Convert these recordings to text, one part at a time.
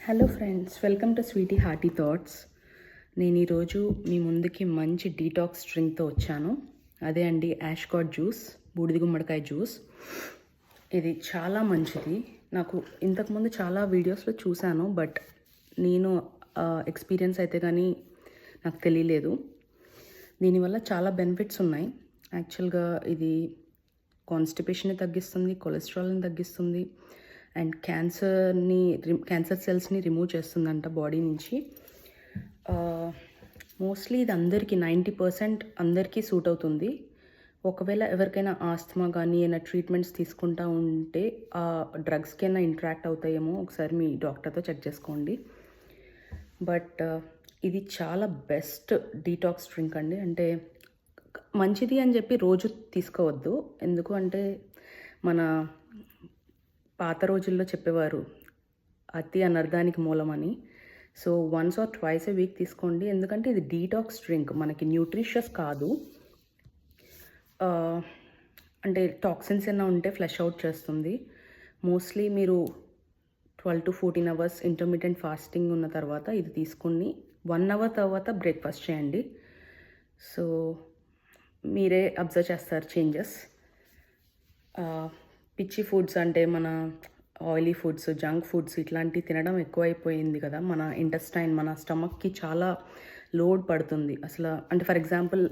Hello friends, welcome to Sweety Hearty Thoughts. నేను ఈరోజు మీ ముందుకి మంచి డీటాక్స్ డ్రింక్తో వచ్చాను. అదే అండి యాష్కాట్ జ్యూస్, బూడిద గుమ్మడికాయ జ్యూస్. ఇది చాలా మంచిది. నాకు ఇంతకుముందు చాలా వీడియోస్లో చూశాను, బట్ నేను ఎక్స్పీరియన్స్ అయితే కానీ నాకు తెలియలేదు. దీనివల్ల చాలా బెనిఫిట్స్ ఉన్నాయి. యాక్చువల్గా ఇది కాన్స్టిపేషన్ని తగ్గిస్తుంది, కొలెస్ట్రాల్ని తగ్గిస్తుంది, అండ్ క్యాన్సర్ సెల్స్ని రిమూవ్ చేస్తుందంట బాడీ నుంచి. మోస్ట్లీ ఇది అందరికీ 90% అందరికీ సూట్ అవుతుంది. ఒకవేళ ఎవరికైనా ఆస్తమా కానీ ఏమైనా ట్రీట్మెంట్స్ తీసుకుంటా ఉంటే ఆ డ్రగ్స్కి అయినా ఇంట్రాక్ట్ అవుతాయేమో ఒకసారి మీ డాక్టర్తో చెక్ చేసుకోండి. బట్ ఇది చాలా బెస్ట్ డీటాక్స్ డ్రింక్ అండి. అంటే మంచిది అని చెప్పి రోజు తీసుకోవద్దు. ఎందుకు అంటే మన పాత రోజుల్లో చెప్పేవారు అతి అనర్థానికి మూలమని. So once or twice a week తీసుకోండి. ఎందుకంటే ఇది డీటాక్స్ డ్రింక్, మనకి న్యూట్రిషియస్ కాదు. అంటే టాక్సిన్స్ ఏమైనా ఉంటే ఫ్లష్ అవుట్ చేస్తుంది. మోస్ట్లీ మీరు 12 to 14 అవర్స్ ఇంటర్మీడియట్ ఫాస్టింగ్ ఉన్న తర్వాత ఇది తీసుకుని 1 అవర్ తర్వాత బ్రేక్ఫాస్ట్ చేయండి. సో మీరే అబ్జర్వ్ చేస్తారు చేంజెస్. పిచ్చి ఫుడ్స్ అంటే మన ఆయిలీ ఫుడ్స్, జంక్ ఫుడ్స్ ఇట్లాంటివి తినడం ఎక్కువైపోయింది కదా. మన ఇంటెస్టైన్, మన స్టమక్కి చాలా లోడ్ పడుతుంది అసలు. అంటే ఫర్ ఎగ్జాంపుల్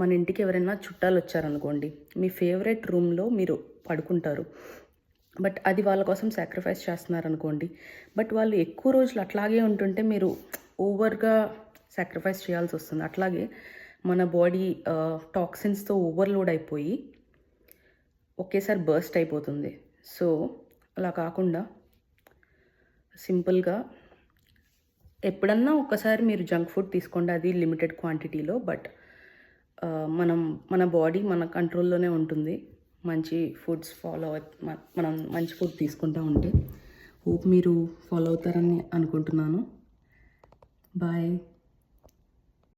మన ఇంటికి ఎవరైనా చుట్టాలు వచ్చారనుకోండి, మీ ఫేవరెట్ రూమ్లో మీరు పడుకుంటారు, బట్ అది వాళ్ళ కోసం సాక్రిఫైస్ చేస్తున్నారనుకోండి. బట్ వాళ్ళు ఎక్కువ రోజులు అట్లాగే ఉంటుంటే మీరు ఓవర్గా సాక్రిఫైస్ చేయాల్సి వస్తుంది. అట్లాగే మన బాడీ టాక్సిన్స్తో ఓవర్లోడ్ అయిపోయి ఒకేసారి బర్స్ట్ అయిపోతుంది. సో అలా కాకుండా సింపుల్గా ఎప్పుడన్నా ఒకసారి మీరు జంక్ ఫుడ్ తీసుకోండి, అది లిమిటెడ్ క్వాంటిటీలో. బట్ మన బాడీ మన కంట్రోల్లోనే ఉంటుంది. మంచి ఫుడ్స్ మనం మంచి ఫుడ్ తీసుకుంటూ ఉంటే. హోప్ మీరు ఫాలో అవుతారని అనుకుంటున్నాను. బాయ్.